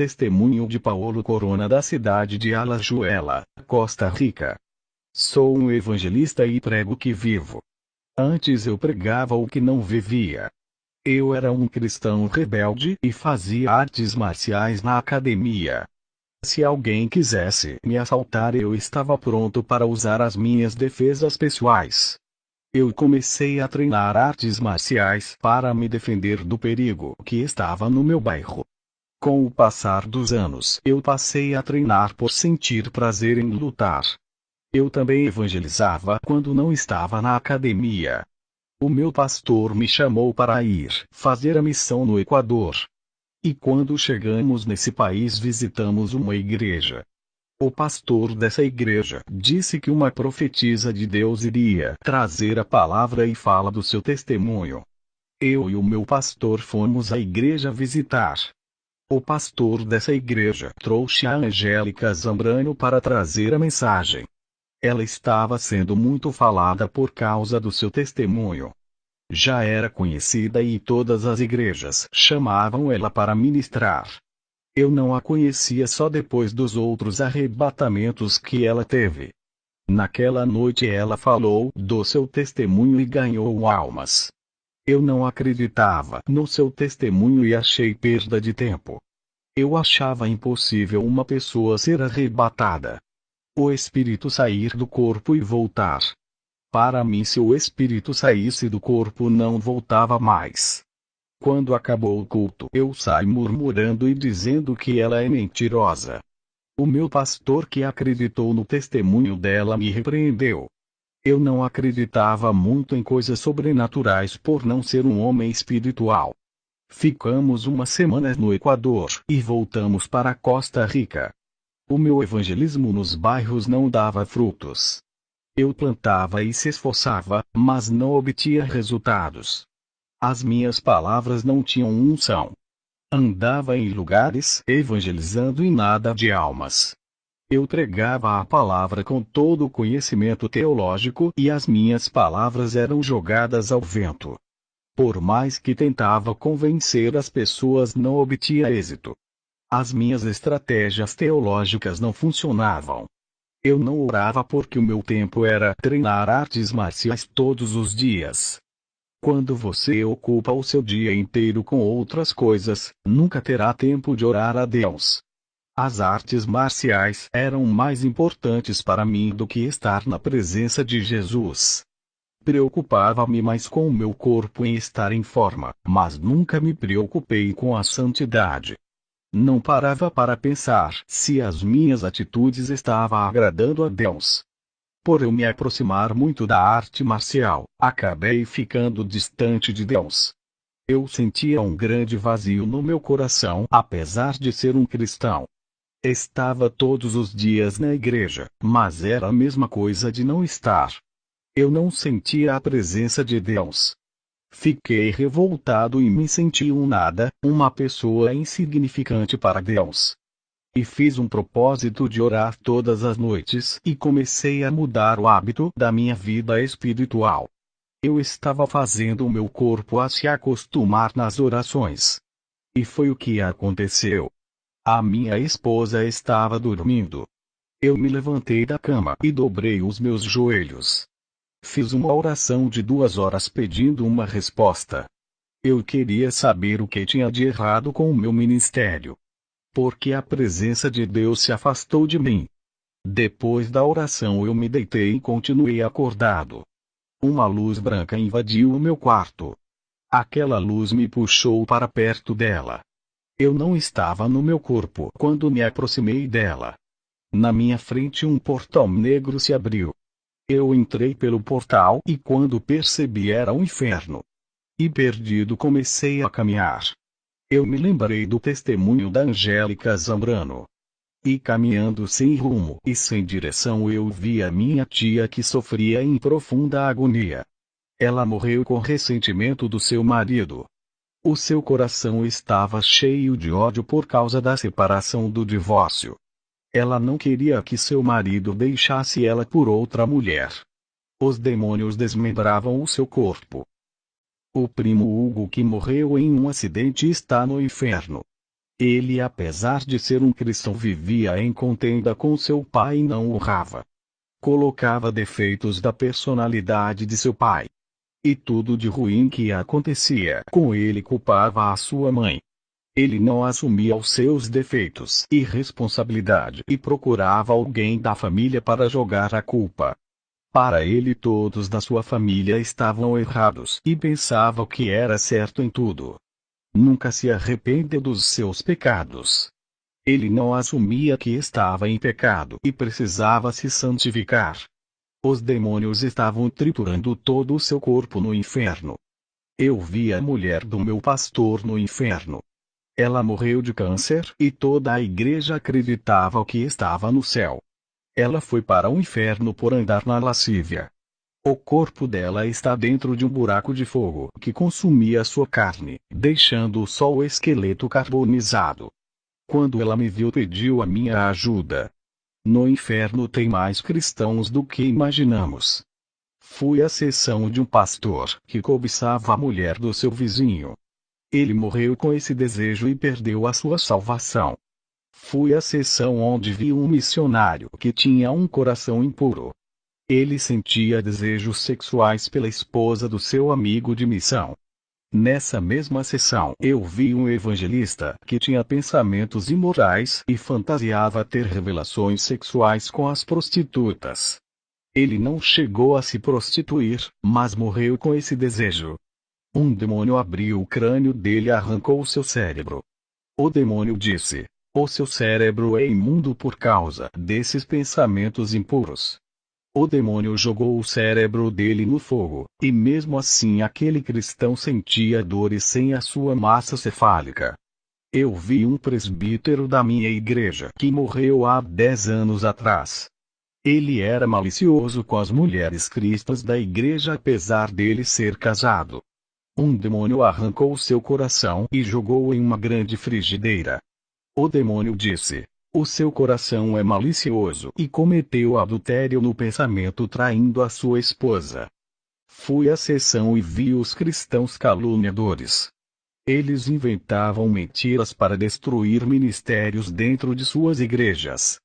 testemunho de Paulo Corona da cidade de Alajuela, Costa Rica. Sou um evangelista e prego o que vivo. Antes eu pregava o que não vivia. Eu era um cristão rebelde e fazia artes marciais na academia. Se alguém quisesse me assaltar, eu estava pronto para usar as minhas defesas pessoais. Eu comecei a treinar artes marciais para me defender do perigo que estava no meu bairro. Com o passar dos anos, eu passei a treinar por sentir prazer em lutar. Eu também evangelizava quando não estava na academia. O meu pastor me chamou para ir fazer a missão no Equador. E quando chegamos nesse país, visitamos uma igreja. O pastor dessa igreja disse que uma profetisa de Deus iria trazer a palavra e fala do seu testemunho. Eu e o meu pastor fomos à igreja visitar. O pastor dessa igreja trouxe a Angélica Zambrano para trazer a mensagem. Ela estava sendo muito falada por causa do seu testemunho. Já era conhecida e todas as igrejas chamavam ela para ministrar. Eu não a conhecia só depois dos outros arrebatamentos que ela teve. Naquela noite ela falou do seu testemunho e ganhou almas. Eu não acreditava no seu testemunho e achei perda de tempo. Eu achava impossível uma pessoa ser arrebatada. O espírito sair do corpo e voltar. Para mim, se o espírito saísse do corpo, não voltava mais. Quando acabou o culto, eu saí murmurando e dizendo que ela é mentirosa. O meu pastor, que acreditou no testemunho dela, me repreendeu. Eu não acreditava muito em coisas sobrenaturais por não ser um homem espiritual. Ficamos uma semana no Equador e voltamos para Costa Rica. O meu evangelismo nos bairros não dava frutos. Eu plantava e se esforçava, mas não obtinha resultados. As minhas palavras não tinham unção. Andava em lugares evangelizando e nada de almas. Eu pregava a palavra com todo o conhecimento teológico e as minhas palavras eram jogadas ao vento. Por mais que tentava convencer as pessoas, não obtinha êxito. As minhas estratégias teológicas não funcionavam. Eu não orava porque o meu tempo era treinar artes marciais todos os dias. Quando você ocupa o seu dia inteiro com outras coisas, nunca terá tempo de orar a Deus. As artes marciais eram mais importantes para mim do que estar na presença de Jesus. Preocupava-me mais com o meu corpo em estar em forma, mas nunca me preocupei com a santidade. Não parava para pensar se as minhas atitudes estavam agradando a Deus. Por eu me aproximar muito da arte marcial, acabei ficando distante de Deus. Eu sentia um grande vazio no meu coração, apesar de ser um cristão. Estava todos os dias na igreja, mas era a mesma coisa de não estar. Eu não sentia a presença de Deus. Fiquei revoltado e me senti um nada, uma pessoa insignificante para Deus. E fiz um propósito de orar todas as noites e comecei a mudar o hábito da minha vida espiritual. Eu estava fazendo o meu corpo a se acostumar nas orações. E foi o que aconteceu. A minha esposa estava dormindo. Eu me levantei da cama e dobrei os meus joelhos. Fiz uma oração de 2 horas pedindo uma resposta. Eu queria saber o que tinha de errado com o meu ministério. Porque a presença de Deus se afastou de mim. Depois da oração eu me deitei e continuei acordado. Uma luz branca invadiu o meu quarto. Aquela luz me puxou para perto dela. Eu não estava no meu corpo quando me aproximei dela. Na minha frente um portal negro se abriu. Eu entrei pelo portal e quando percebi era um inferno. E perdido comecei a caminhar. Eu me lembrei do testemunho da Angélica Zambrano. E caminhando sem rumo e sem direção eu vi a minha tia que sofria em profunda agonia. Ela morreu com ressentimento do seu marido. O seu coração estava cheio de ódio por causa da separação do divórcio. Ela não queria que seu marido deixasse ela por outra mulher. Os demônios desmembravam o seu corpo. O primo Hugo, que morreu em um acidente, está no inferno. Ele, apesar de ser um cristão, vivia em contenda com seu pai e não o honrava. Colocava defeitos da personalidade de seu pai. E tudo de ruim que acontecia com ele culpava a sua mãe. Ele não assumia os seus defeitos e responsabilidade e procurava alguém da família para jogar a culpa. Para ele, todos da sua família estavam errados e pensava que era certo em tudo. Nunca se arrependeu dos seus pecados. Ele não assumia que estava em pecado e precisava se santificar. Os demônios estavam triturando todo o seu corpo no inferno. Eu vi a mulher do meu pastor no inferno. Ela morreu de câncer e toda a igreja acreditava que estava no céu. Ela foi para o inferno por andar na lascívia. O corpo dela está dentro de um buraco de fogo que consumia sua carne, deixando só o esqueleto carbonizado. Quando ela me viu, pediu a minha ajuda. No inferno tem mais cristãos do que imaginamos. Fui à sessão de um pastor que cobiçava a mulher do seu vizinho. Ele morreu com esse desejo e perdeu a sua salvação. Fui à sessão onde vi um missionário que tinha um coração impuro. Ele sentia desejos sexuais pela esposa do seu amigo de missão. Nessa mesma sessão eu vi um evangelista que tinha pensamentos imorais e fantasiava ter revelações sexuais com as prostitutas. Ele não chegou a se prostituir, mas morreu com esse desejo. Um demônio abriu o crânio dele e arrancou seu cérebro. O demônio disse: o seu cérebro é imundo por causa desses pensamentos impuros. O demônio jogou o cérebro dele no fogo, e mesmo assim aquele cristão sentia dores sem a sua massa cefálica. Eu vi um presbítero da minha igreja que morreu há 10 anos atrás. Ele era malicioso com as mulheres cristãs da igreja apesar dele ser casado. Um demônio arrancou seu coração e jogou-o em uma grande frigideira. O demônio disse: o seu coração é malicioso, e cometeu adultério no pensamento traindo a sua esposa. Fui à sessão e vi os cristãos caluniadores. Eles inventavam mentiras para destruir ministérios dentro de suas igrejas.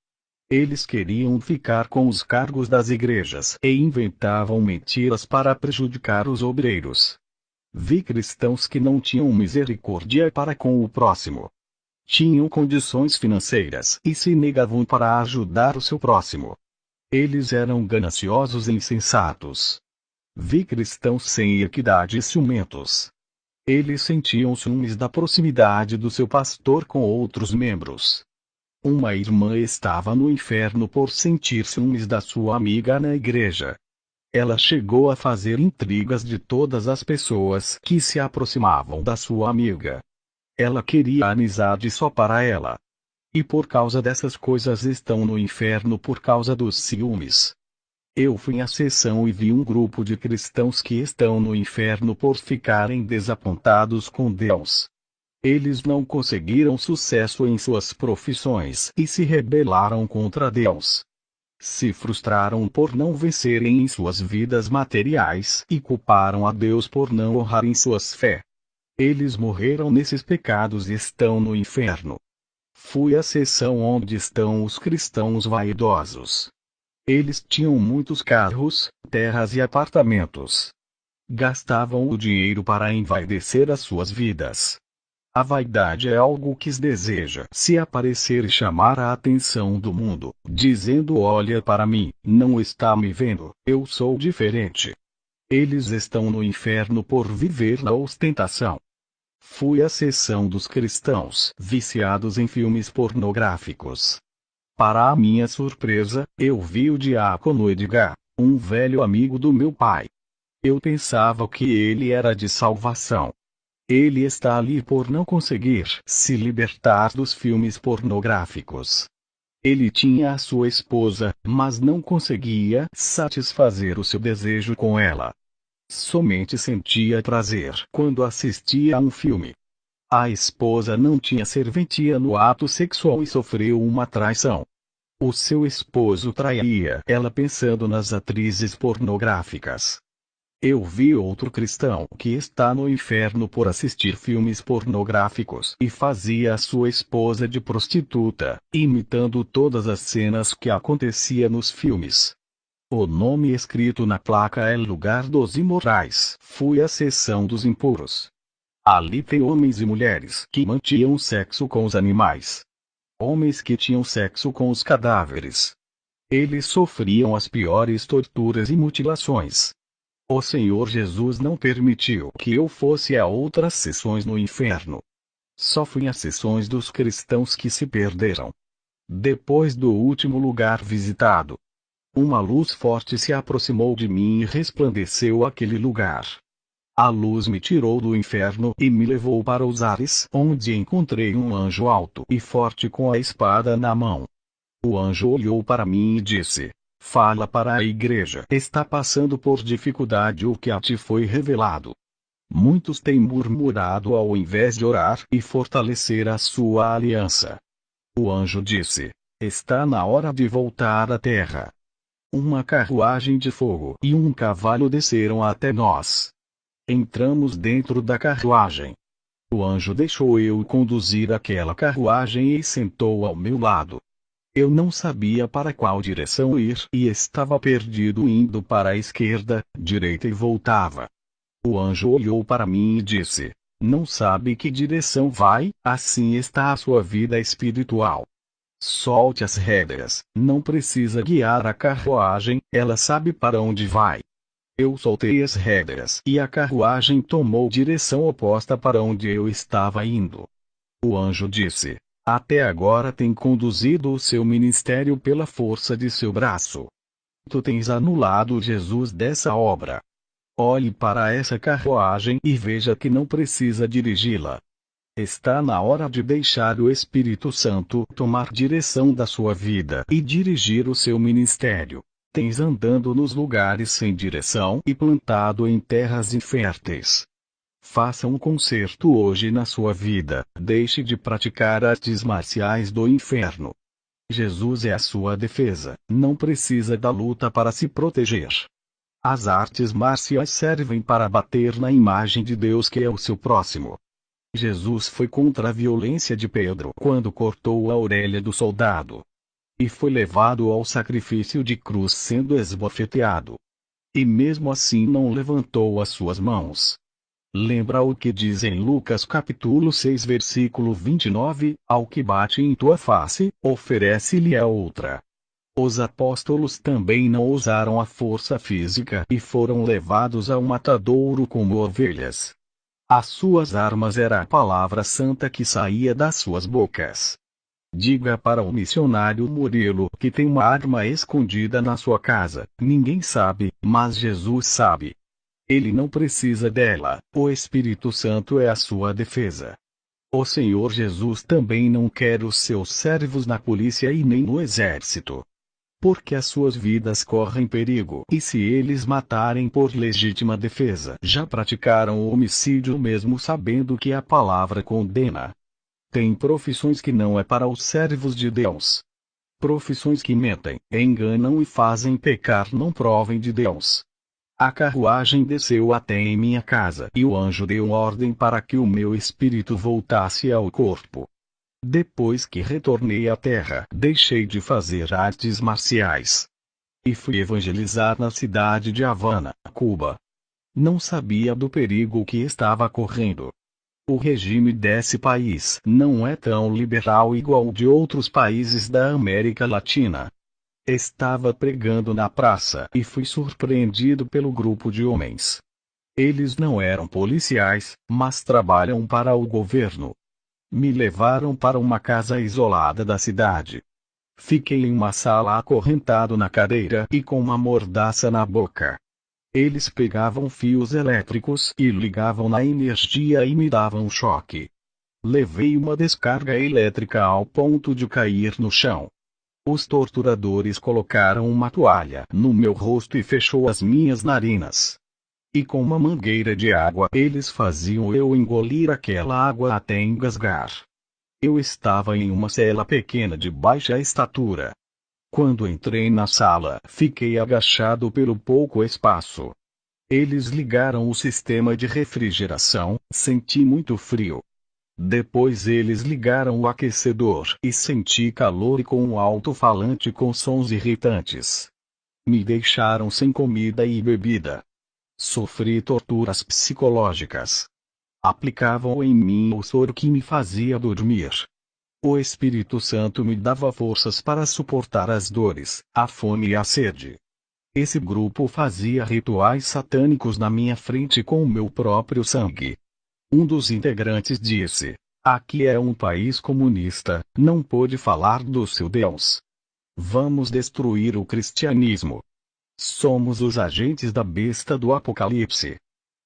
Eles queriam ficar com os cargos das igrejas e inventavam mentiras para prejudicar os obreiros. Vi cristãos que não tinham misericórdia para com o próximo. Tinham condições financeiras e se negavam para ajudar o seu próximo. Eles eram gananciosos e insensatos. Vi cristãos sem equidade e ciumentos. Eles sentiam ciúmes da proximidade do seu pastor com outros membros. Uma irmã estava no inferno por sentir ciúmes da sua amiga na igreja. Ela chegou a fazer intrigas de todas as pessoas que se aproximavam da sua amiga. Ela queria amizade só para ela. E por causa dessas coisas estão no inferno por causa dos ciúmes. Eu fui à sessão e vi um grupo de cristãos que estão no inferno por ficarem desapontados com Deus. Eles não conseguiram sucesso em suas profissões e se rebelaram contra Deus. Se frustraram por não vencerem em suas vidas materiais e culparam a Deus por não honrarem suas fé. Eles morreram nesses pecados e estão no inferno. Fui à sessão onde estão os cristãos vaidosos. Eles tinham muitos carros, terras e apartamentos. Gastavam o dinheiro para envaidecer as suas vidas. A vaidade é algo que se deseja se aparecer e chamar a atenção do mundo, dizendo: olha para mim, não está me vendo, eu sou diferente. Eles estão no inferno por viver na ostentação. Fui à sessão dos cristãos viciados em filmes pornográficos. Para a minha surpresa, eu vi o diácono Edgar, um velho amigo do meu pai. Eu pensava que ele era de salvação. Ele está ali por não conseguir se libertar dos filmes pornográficos. Ele tinha a sua esposa, mas não conseguia satisfazer o seu desejo com ela. Somente sentia prazer quando assistia a um filme. A esposa não tinha serventia no ato sexual e sofreu uma traição. O seu esposo traía ela pensando nas atrizes pornográficas. Eu vi outro cristão que está no inferno por assistir filmes pornográficos e fazia a sua esposa de prostituta, imitando todas as cenas que acontecia nos filmes. O nome escrito na placa é Lugar dos Imorais. Fui à seção dos impuros. Ali tem homens e mulheres que mantinham sexo com os animais. Homens que tinham sexo com os cadáveres. Eles sofriam as piores torturas e mutilações. O Senhor Jesus não permitiu que eu fosse a outras sessões no inferno. Só fui às sessões dos cristãos que se perderam. Depois do último lugar visitado, uma luz forte se aproximou de mim e resplandeceu aquele lugar. A luz me tirou do inferno e me levou para os ares, onde encontrei um anjo alto e forte com a espada na mão. O anjo olhou para mim e disse: Fala para a igreja. Está passando por dificuldade o que a ti foi revelado. Muitos têm murmurado ao invés de orar e fortalecer a sua aliança. O anjo disse: Está na hora de voltar à terra. Uma carruagem de fogo e um cavalo desceram até nós. Entramos dentro da carruagem. O anjo deixou eu conduzir aquela carruagem e sentou ao meu lado. Eu não sabia para qual direção ir e estava perdido indo para a esquerda, direita e voltava. O anjo olhou para mim e disse: Não sabe que direção vai, assim está a sua vida espiritual. Solte as rédeas, não precisa guiar a carruagem, ela sabe para onde vai. Eu soltei as rédeas e a carruagem tomou direção oposta para onde eu estava indo. O anjo disse: Até agora tem conduzido o seu ministério pela força de seu braço. Tu tens anulado Jesus dessa obra. Olhe para essa carruagem e veja que não precisa dirigi-la. Está na hora de deixar o Espírito Santo tomar direção da sua vida e dirigir o seu ministério. Tens andando nos lugares sem direção e plantado em terras inférteis. Faça um concerto hoje na sua vida, deixe de praticar artes marciais do inferno. Jesus é a sua defesa, não precisa da luta para se proteger. As artes marciais servem para bater na imagem de Deus que é o seu próximo. Jesus foi contra a violência de Pedro quando cortou a orelha do soldado. E foi levado ao sacrifício de cruz sendo esbofeteado. E mesmo assim não levantou as suas mãos. Lembra o que diz em Lucas capítulo 6 versículo 29, ao que bate em tua face, oferece-lhe a outra. Os apóstolos também não usaram a força física e foram levados ao matadouro como ovelhas. As suas armas era a palavra santa que saía das suas bocas. Diga para o missionário Murilo que tem uma arma escondida na sua casa, ninguém sabe, mas Jesus sabe. Ele não precisa dela, o Espírito Santo é a sua defesa. O Senhor Jesus também não quer os seus servos na polícia e nem no exército. Porque as suas vidas correm perigo e se eles matarem por legítima defesa já praticaram o homicídio mesmo sabendo que a palavra condena. Tem profissões que não é para os servos de Deus. Profissões que mentem, enganam e fazem pecar não provem de Deus. A carruagem desceu até em minha casa e o anjo deu ordem para que o meu espírito voltasse ao corpo. Depois que retornei à terra, deixei de fazer artes marciais. E fui evangelizar na cidade de Havana, Cuba. Não sabia do perigo que estava correndo. O regime desse país não é tão liberal igual de outros países da América Latina. Estava pregando na praça e fui surpreendido pelo grupo de homens. Eles não eram policiais, mas trabalham para o governo. Me levaram para uma casa isolada da cidade. Fiquei em uma sala acorrentado na cadeira e com uma mordaça na boca. Eles pegavam fios elétricos e ligavam na energia e me davam choque. Levei uma descarga elétrica ao ponto de cair no chão. Os torturadores colocaram uma toalha no meu rosto e fechou as minhas narinas. E com uma mangueira de água eles faziam eu engolir aquela água até engasgar. Eu estava em uma cela pequena de baixa estatura. Quando entrei na sala, fiquei agachado pelo pouco espaço. Eles ligaram o sistema de refrigeração, senti muito frio. Depois eles ligaram o aquecedor e senti calor e com um alto-falante com sons irritantes. Me deixaram sem comida e bebida. Sofri torturas psicológicas. Aplicavam em mim o soro que me fazia dormir. O Espírito Santo me dava forças para suportar as dores, a fome e a sede. Esse grupo fazia rituais satânicos na minha frente com o meu próprio sangue. Um dos integrantes disse: "Aqui é um país comunista, não pode falar do seu Deus. Vamos destruir o cristianismo. Somos os agentes da besta do Apocalipse."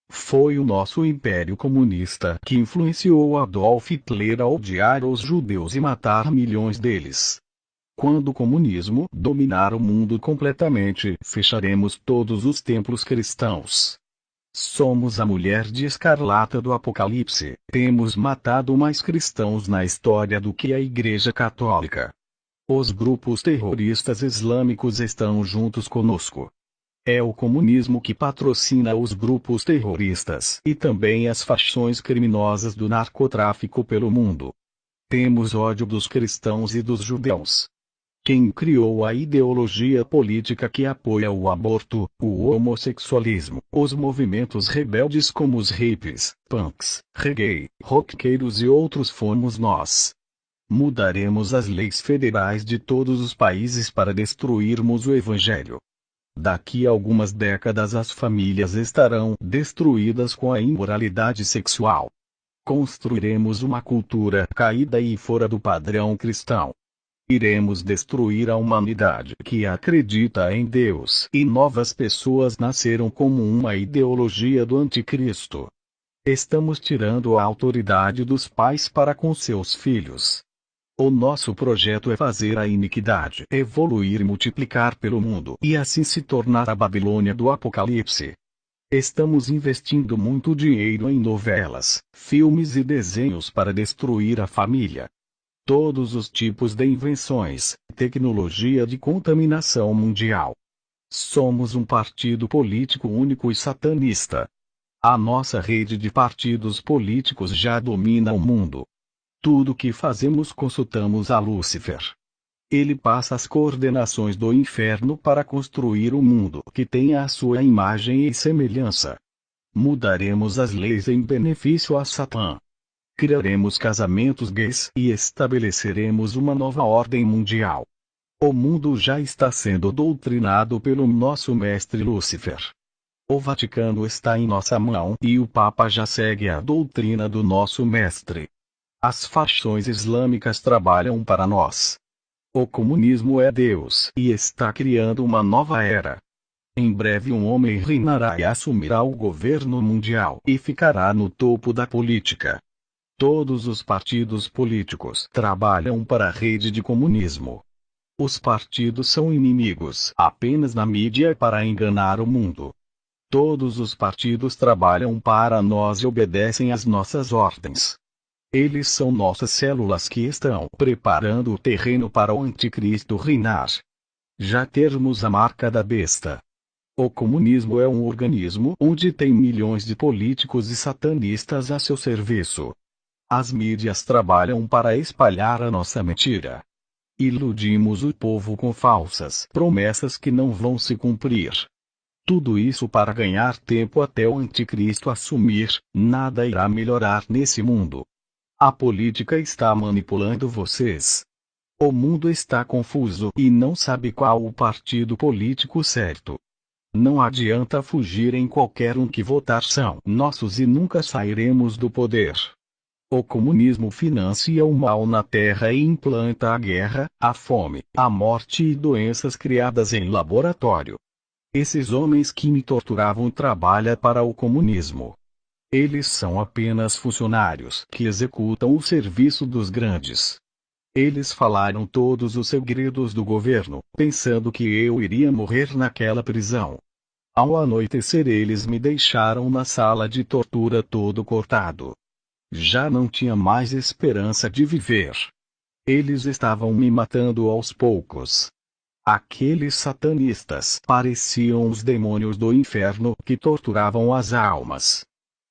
Foi o nosso Império Comunista que influenciou Adolf Hitler a odiar os judeus e matar milhões deles. Quando o comunismo dominar o mundo completamente, fecharemos todos os templos cristãos. Somos a mulher de escarlata do Apocalipse. Temos matado mais cristãos na história do que a Igreja Católica. Os grupos terroristas islâmicos estão juntos conosco. É o comunismo que patrocina os grupos terroristas e também as facções criminosas do narcotráfico pelo mundo. Temos ódio dos cristãos e dos judeus. Quem criou a ideologia política que apoia o aborto, o homossexualismo, os movimentos rebeldes como os hippies, punks, reggae, roqueiros e outros fomos nós. Mudaremos as leis federais de todos os países para destruirmos o evangelho. Daqui a algumas décadas as famílias estarão destruídas com a imoralidade sexual. Construiremos uma cultura caída e fora do padrão cristão. Iremos destruir a humanidade que acredita em Deus e novas pessoas nasceram como uma ideologia do anticristo. Estamos tirando a autoridade dos pais para com seus filhos. O nosso projeto é fazer a iniquidade evoluir e multiplicar pelo mundo e assim se tornar a Babilônia do Apocalipse. Estamos investindo muito dinheiro em novelas, filmes e desenhos para destruir a família. Todos os tipos de invenções, tecnologia de contaminação mundial. Somos um partido político único e satanista. A nossa rede de partidos políticos já domina o mundo. Tudo que fazemos consultamos a Lúcifer. Ele passa as coordenações do inferno para construir um mundo que tenha a sua imagem e semelhança. Mudaremos as leis em benefício a Satã. Criaremos casamentos gays e estabeleceremos uma nova ordem mundial. O mundo já está sendo doutrinado pelo nosso mestre Lúcifer. O Vaticano está em nossa mão e o Papa já segue a doutrina do nosso mestre. As facções islâmicas trabalham para nós. O comunismo é Deus e está criando uma nova era. Em breve um homem reinará e assumirá o governo mundial e ficará no topo da política. Todos os partidos políticos trabalham para a rede de comunismo. Os partidos são inimigos apenas na mídia para enganar o mundo. Todos os partidos trabalham para nós e obedecem às nossas ordens. Eles são nossas células que estão preparando o terreno para o anticristo reinar. Já termos a marca da besta. O comunismo é um organismo onde tem milhões de políticos e satanistas a seu serviço. As mídias trabalham para espalhar a nossa mentira. Iludimos o povo com falsas promessas que não vão se cumprir. Tudo isso para ganhar tempo até o anticristo assumir. Nada irá melhorar nesse mundo. A política está manipulando vocês. O mundo está confuso e não sabe qual o partido político certo. Não adianta fugir em qualquer um que votar são nossos e nunca sairemos do poder. O comunismo financia o mal na terra e implanta a guerra, a fome, a morte e doenças criadas em laboratório. Esses homens que me torturavam trabalham para o comunismo. Eles são apenas funcionários que executam o serviço dos grandes. Eles falaram todos os segredos do governo, pensando que eu iria morrer naquela prisão. Ao anoitecer eles me deixaram na sala de tortura todo cortado. Já não tinha mais esperança de viver. Eles estavam me matando aos poucos. Aqueles satanistas pareciam os demônios do inferno que torturavam as almas.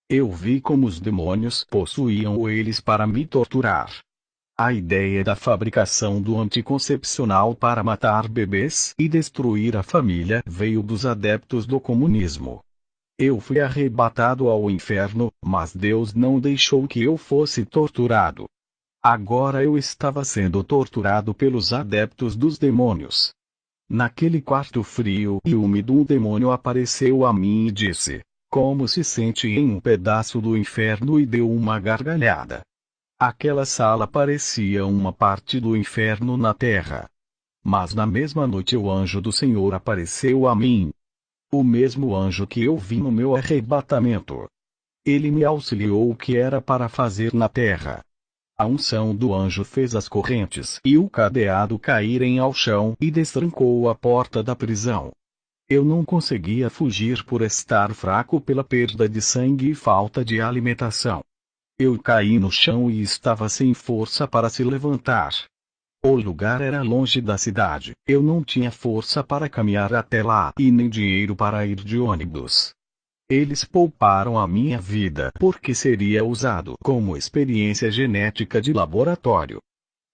Eu vi como os demônios possuíam eles para me torturar. A ideia da fabricação do anticoncepcional para matar bebês e destruir a família veio dos adeptos do comunismo. Eu fui arrebatado ao inferno, mas Deus não deixou que eu fosse torturado. Agora eu estava sendo torturado pelos adeptos dos demônios. Naquele quarto frio e úmido, um demônio apareceu a mim e disse: "Como se sente em um pedaço do inferno?" e deu uma gargalhada. Aquela sala parecia uma parte do inferno na terra. Mas na mesma noite o anjo do Senhor apareceu a mim. O mesmo anjo que eu vi no meu arrebatamento. Ele me auxiliou o que era para fazer na terra. A unção do anjo fez as correntes e o cadeado caírem ao chão e destrancou a porta da prisão. Eu não conseguia fugir por estar fraco pela perda de sangue e falta de alimentação. Eu caí no chão e estava sem força para se levantar. O lugar era longe da cidade, eu não tinha força para caminhar até lá e nem dinheiro para ir de ônibus. Eles pouparam a minha vida porque seria usado como experiência genética de laboratório.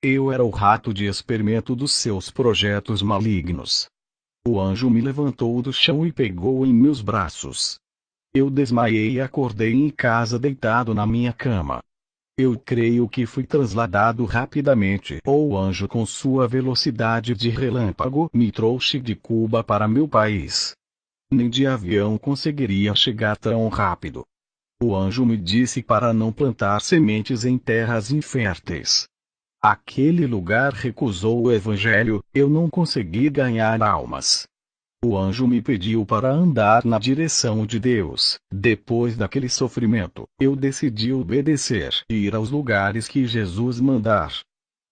Eu era o rato de experimento dos seus projetos malignos. O anjo me levantou do chão e pegou em meus braços. Eu desmaiei e acordei em casa deitado na minha cama. Eu creio que fui trasladado rapidamente. O anjo, com sua velocidade de relâmpago, me trouxe de Cuba para meu país. Nem de avião conseguiria chegar tão rápido. O anjo me disse para não plantar sementes em terras inférteis. Aquele lugar recusou o evangelho, eu não consegui ganhar almas. O anjo me pediu para andar na direção de Deus. Depois daquele sofrimento, eu decidi obedecer e ir aos lugares que Jesus mandar.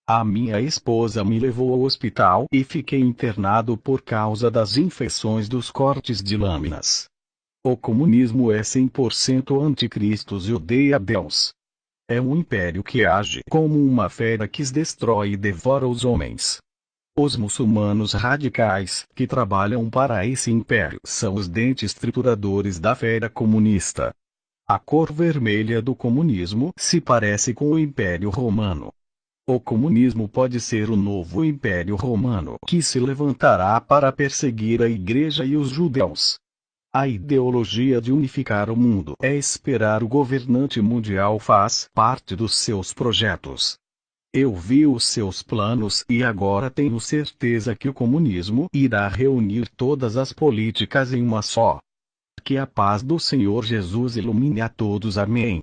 A minha esposa me levou ao hospital e fiquei internado por causa das infecções dos cortes de lâminas. O comunismo é 100% anticristo e odeia Deus. É um império que age como uma fera que destrói e devora os homens. Os muçulmanos radicais, que trabalham para esse império, são os dentes trituradores da fera comunista. A cor vermelha do comunismo se parece com o Império Romano. O comunismo pode ser o novo Império Romano que se levantará para perseguir a Igreja e os judeus. A ideologia de unificar o mundo é esperar o governante mundial faz parte dos seus projetos. Eu vi os seus planos e agora tenho certeza que o comunismo irá reunir todas as políticas em uma só. Que a paz do Senhor Jesus ilumine a todos. Amém.